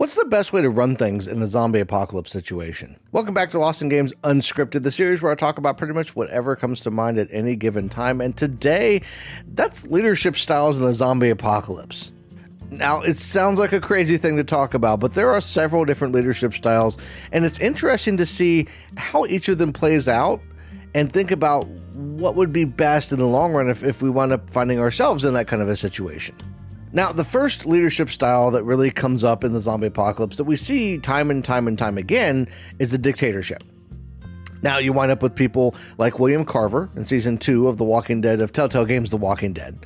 What's the best way to run things in a zombie apocalypse situation? Welcome back to Lost in Games Unscripted, the series where I talk about pretty much whatever comes to mind at any given time. And today, that's leadership styles in a zombie apocalypse. Now, it sounds like a crazy thing to talk about, but there are several different leadership styles, and it's interesting to see how each of them plays out and think about what would be best in the long run if we wind up finding ourselves in that kind of a situation. Now, the first leadership style that really comes up in the zombie apocalypse that we see time and time again is the dictatorship. Now, you wind up with people like William Carver in season 2 of The Walking Dead, of Telltale Games The Walking Dead.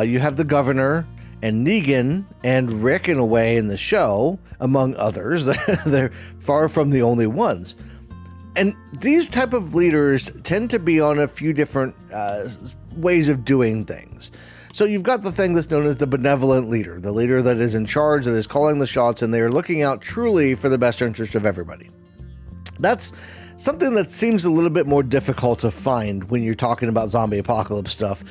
You have the governor and Negan and Rick in a way in the show, among others. They're far from the only ones. And these type of leaders tend to be on a few different ways of doing things. So you've got the thing that's known as the benevolent leader, the leader that is in charge, that is calling the shots, and they are looking out truly for the best interest of everybody. That's something that seems a little bit more difficult to find when you're talking about zombie apocalypse stuff,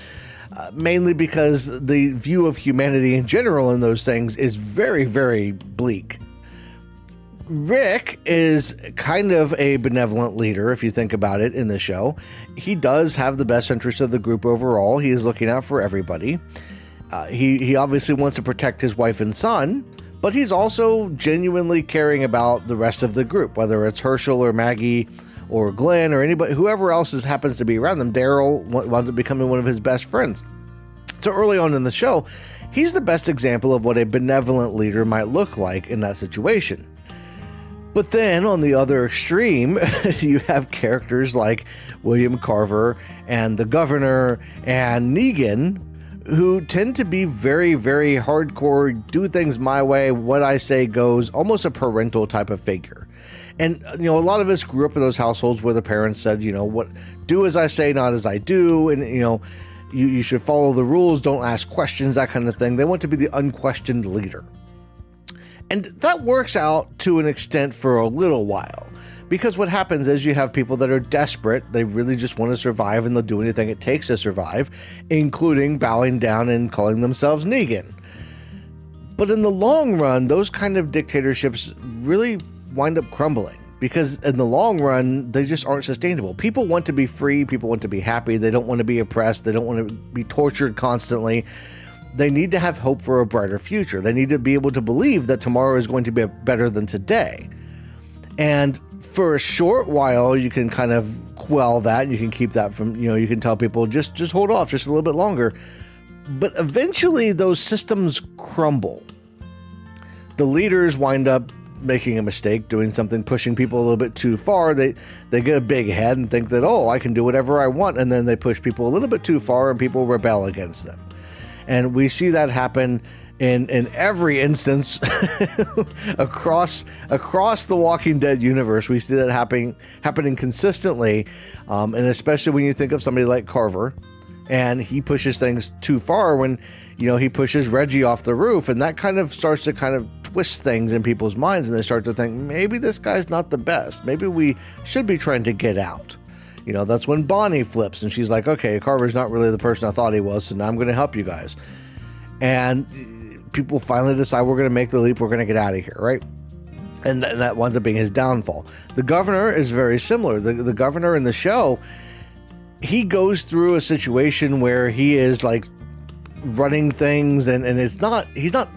mainly because the view of humanity in general in those things is very, very bleak. Rick is kind of a benevolent leader, if you think about it, in the show. He does have the best interest of the group overall. He is looking out for everybody. He obviously wants to protect his wife and son, but he's also genuinely caring about the rest of the group, whether it's Herschel or Maggie or Glenn or anybody, whoever else happens to be around them. Daryl winds up becoming one of his best friends. So early on in the show, he's the best example of what a benevolent leader might look like in that situation. But then on the other extreme, you have characters like William Carver and the governor and Negan, who tend to be very, very hardcore, do things my way, what I say goes, almost a parental type of figure. And, a lot of us grew up in those households where the parents said, do as I say, not as I do. And, you should follow the rules, don't ask questions, that kind of thing. They want to be the unquestioned leader. And that works out to an extent for a little while, because what happens is you have people that are desperate. They really just want to survive, and they'll do anything it takes to survive, including bowing down and calling themselves Negan. But in the long run, those kind of dictatorships really wind up crumbling, because in the long run, they just aren't sustainable. People want to be free. People want to be happy. They don't want to be oppressed. They don't want to be tortured constantly. They need to have hope for a brighter future. They need to be able to believe that tomorrow is going to be better than today. And for a short while, you can kind of quell that. You can keep that from, you can tell people, just hold off just a little bit longer. But eventually, those systems crumble. The leaders wind up making a mistake, doing something, pushing people a little bit too far. They get a big head and think that, I can do whatever I want. And then they push people a little bit too far, and people rebel against them. And we see that happen in every instance across the Walking Dead universe. We see that happening consistently, and especially when you think of somebody like Carver, and he pushes things too far when he pushes Reggie off the roof, and that kind of starts to kind of twist things in people's minds, and they start to think, maybe this guy's not the best. Maybe we should be trying to get out. That's when Bonnie flips and she's like, okay, Carver's not really the person I thought he was, so now I'm going to help you guys. And people finally decide we're going to make the leap, we're going to get out of here, right? And that winds up being his downfall. The governor is very similar. The governor in the show, he goes through a situation where he is like running things, and he's not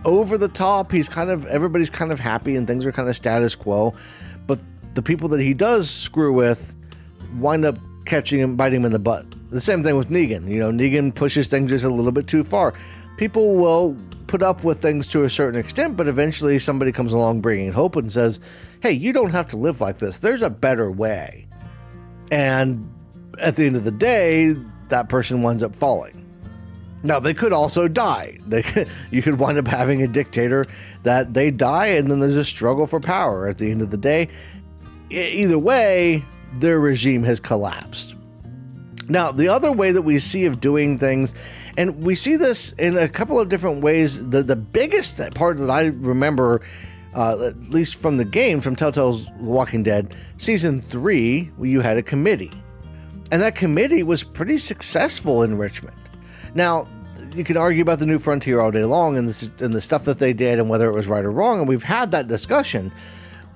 over the top. Everybody's kind of happy and things are kind of status quo. But the people that he does screw with wind up catching him, biting him in the butt. The same thing with Negan. Negan pushes things just a little bit too far. People will put up with things to a certain extent, but eventually somebody comes along bringing hope and says, hey, you don't have to live like this. There's a better way. And at the end of the day, that person winds up falling. Now, they could also die. You could wind up having a dictator that they die, and then there's a struggle for power at the end of the day. Either way, their regime has collapsed. Now, the other way that we see of doing things, and we see this in a couple of different ways, the biggest part that I remember, at least from the game, from Telltale's Walking Dead, Season 3, where you had a committee. And that committee was pretty successful in Richmond. Now, you can argue about the New Frontier all day long and the stuff that they did and whether it was right or wrong, and we've had that discussion.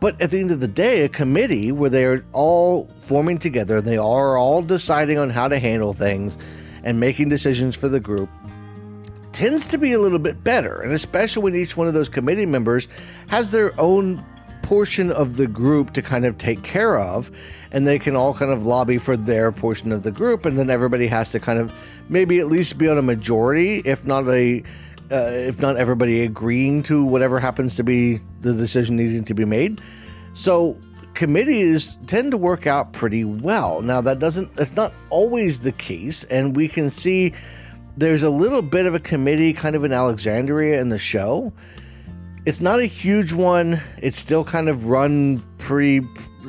But at the end of the day, a committee where they're all forming together, they are all deciding on how to handle things and making decisions for the group, tends to be a little bit better. And especially when each one of those committee members has their own portion of the group to kind of take care of, and they can all kind of lobby for their portion of the group, and then everybody has to kind of maybe at least be on a majority, if not everybody agreeing to whatever happens to be the decision needing to be made. So committees tend to work out pretty well. Now that's not always the case, and we can see there's a little bit of a committee kind of in Alexandria in the show. It's not a huge one. It's still kind of run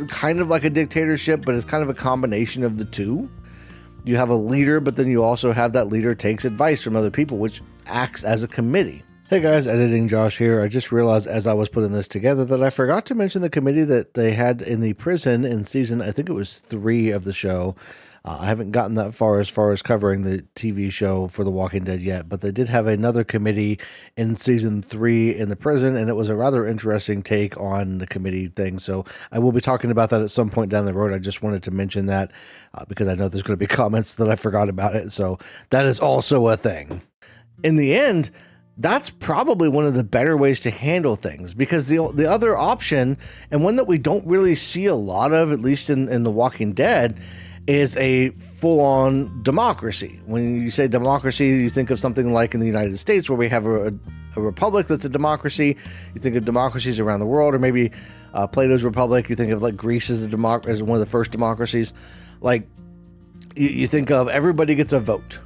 kind of like a dictatorship, but it's kind of a combination of the two. You have a leader, but then you also have that leader takes advice from other people, which acts as a committee. Hey guys, Editing Josh here. I just realized as I was putting this together that I forgot to mention the committee that they had in the prison in season, I think it was 3 of the show. I haven't gotten that far as covering the TV show for The Walking Dead yet, but they did have another committee in season 3 in the prison, and it was a rather interesting take on the committee thing. So I will be talking about that at some point down the road. I just wanted to mention that because I know there's going to be comments that I forgot about it. So that is also a thing. In the end, that's probably one of the better ways to handle things, because the other option, and one that we don't really see a lot of, at least in The Walking Dead, is a full-on democracy. When you say democracy, you think of something like in the United States where we have a republic that's a democracy. You think of democracies around the world, or maybe Plato's Republic. You think of like Greece as as one of the first democracies. Like you think of everybody gets a vote.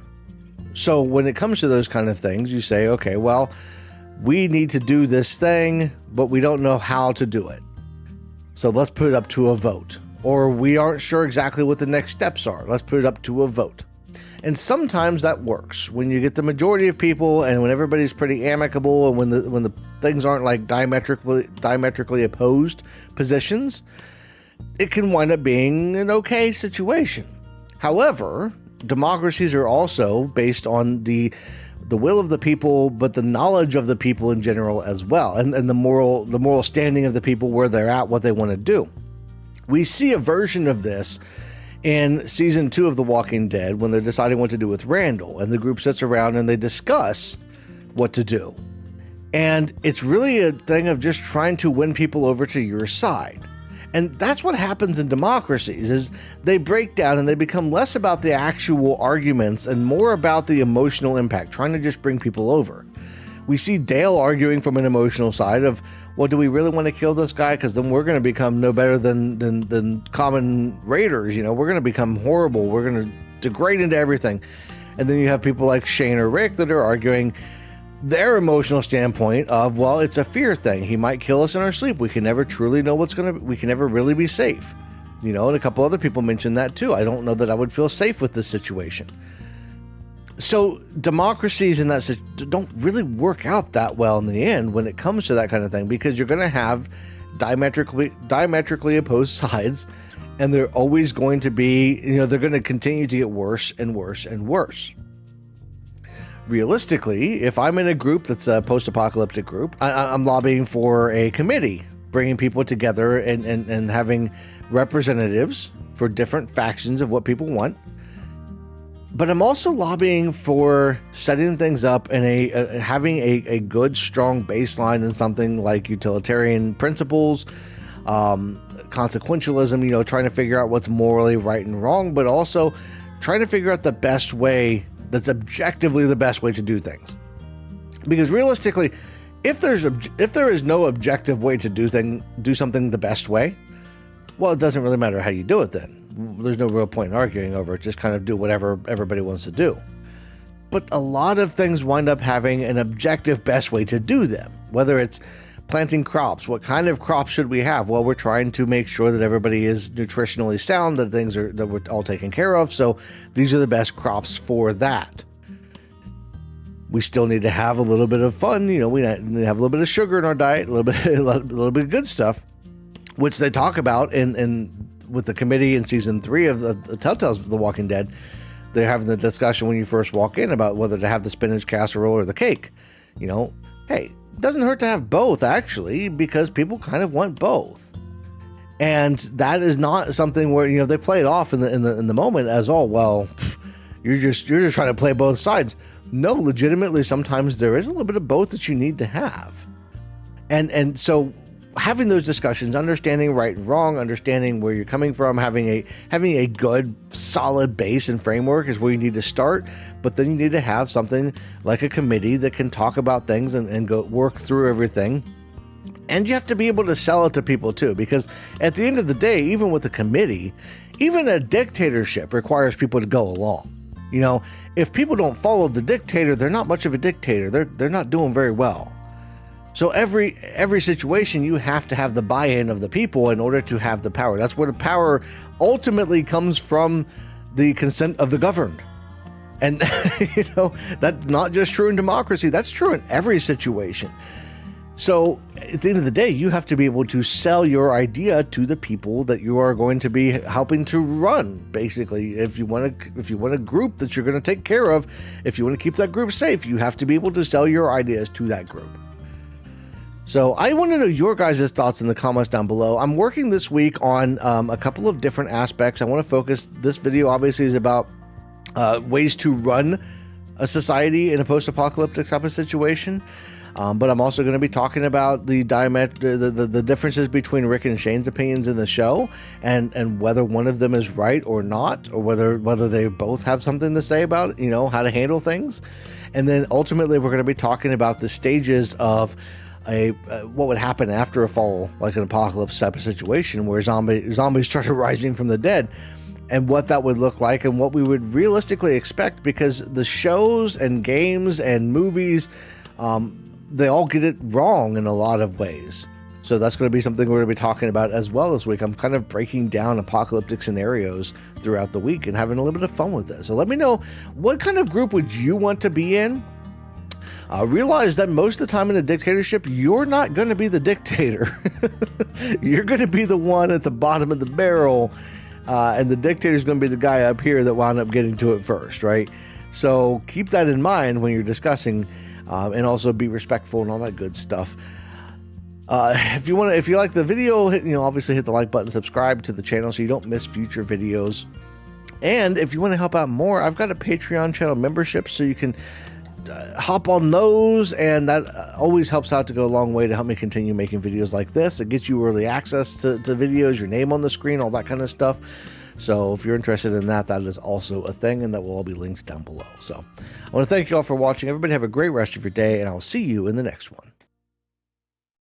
So when it comes to those kind of things, you say, okay, well, we need to do this thing, but we don't know how to do it. So let's put it up to a vote. Or we aren't sure exactly what the next steps are. Let's put it up to a vote. And sometimes that works when you get the majority of people, and when everybody's pretty amicable, and when the things aren't like diametrically opposed positions, it can wind up being an okay situation. However, democracies are also based on the will of the people, but the knowledge of the people in general as well, and the moral standing of the people, where they're at, what they want to do. We see a version of this in season 2 of The Walking Dead when they're deciding what to do with Randall, and the group sits around and they discuss what to do. And it's really a thing of just trying to win people over to your side. And that's what happens in democracies, is they break down and they become less about the actual arguments and more about the emotional impact, trying to just bring people over. We see Dale arguing from an emotional side of, well, do we really want to kill this guy? Because then we're going to become no better than common raiders. You know, we're going to become horrible. We're going to degrade into everything. And then you have people like Shane or Rick that are arguing their emotional standpoint of, well, it's a fear thing. He might kill us in our sleep. We can never truly know we can never really be safe. You know, and a couple other people mentioned that too. I don't know that I would feel safe with this situation. So democracies in that don't really work out that well in the end when it comes to that kind of thing, because you're going to have diametrically opposed sides, and they're always going to be, they're going to continue to get worse and worse and worse. Realistically, if I'm in a group that's a post-apocalyptic group, I'm lobbying for a committee, bringing people together and having representatives for different factions of what people want. But I'm also lobbying for setting things up and having a good, strong baseline in something like utilitarian principles, consequentialism, trying to figure out what's morally right and wrong, but also trying to figure out the best way that's objectively the best way to do things. Because realistically, if there is no objective way to do something the best way, well, it doesn't really matter how you do it then. There's no real point in arguing over it. Just kind of do whatever everybody wants to do. But a lot of things wind up having an objective best way to do them. Whether it's planting crops, what kind of crops should we have? Well, we're trying to make sure that everybody is nutritionally sound, that we're all taken care of. So these are the best crops for that. We still need to have a little bit of fun. We need to have a little bit of sugar in our diet, a little bit of good stuff, which they talk about in with the committee in season 3 of the Telltale's The Walking Dead. they're having the discussion when you first walk in about whether to have the spinach casserole or the cake. Hey, it doesn't hurt to have both, actually, because people kind of want both. And that is not something where, they play it off in the moment as, oh, well, you're just trying to play both sides. No, legitimately, sometimes there is a little bit of both that you need to have. And so having those discussions, understanding right and wrong, understanding where you're coming from, having a good, solid base and framework is where you need to start. But then you need to have something like a committee that can talk about things and go work through everything. And you have to be able to sell it to people too, because at the end of the day, even with a committee, even a dictatorship requires people to go along. If people don't follow the dictator, they're not much of a dictator. They're not doing very well. So every situation, you have to have the buy-in of the people in order to have the power. That's where the power ultimately comes from, the consent of the governed. And that's not just true in democracy. That's true in every situation. So at the end of the day, you have to be able to sell your idea to the people that you are going to be helping to run. Basically, if you want a group that you're going to take care of, if you want to keep that group safe, you have to be able to sell your ideas to that group. So I want to know your guys' thoughts in the comments down below. I'm working this week on a couple of different aspects. I want to focus, this video obviously is about ways to run a society in a post-apocalyptic type of situation. But I'm also going to be talking about the differences between Rick and Shane's opinions in the show, and whether one of them is right or not, or whether they both have something to say about, how to handle things. And then ultimately we're going to be talking about the stages of what would happen after a fall, like an apocalypse type of situation where zombies started rising from the dead, and what that would look like and what we would realistically expect, because the shows and games and movies, they all get it wrong in a lot of ways. So that's going to be something we're going to be talking about as well this week. I'm kind of breaking down apocalyptic scenarios throughout the week and having a little bit of fun with this. So let me know, what kind of group would you want to be in? Realize that most of the time in a dictatorship, you're not going to be the dictator. You're going to be the one at the bottom of the barrel, and the dictator is going to be the guy up here that wound up getting to it first, right? So keep that in mind when you're discussing. And also be respectful and all that good stuff. If you like the video, obviously hit the like button, subscribe to the channel so you don't miss future videos. And if you want to help out more, I've got a Patreon channel membership, so you can hop on those, and that always helps out to go a long way to help me continue making videos like this. It gets you early access to videos, your name on the screen, all that kind of stuff. So if you're interested in that, that is also a thing, and that will all be linked down below. So I want to thank you all for watching. Everybody have a great rest of your day, and I will see you in the next one.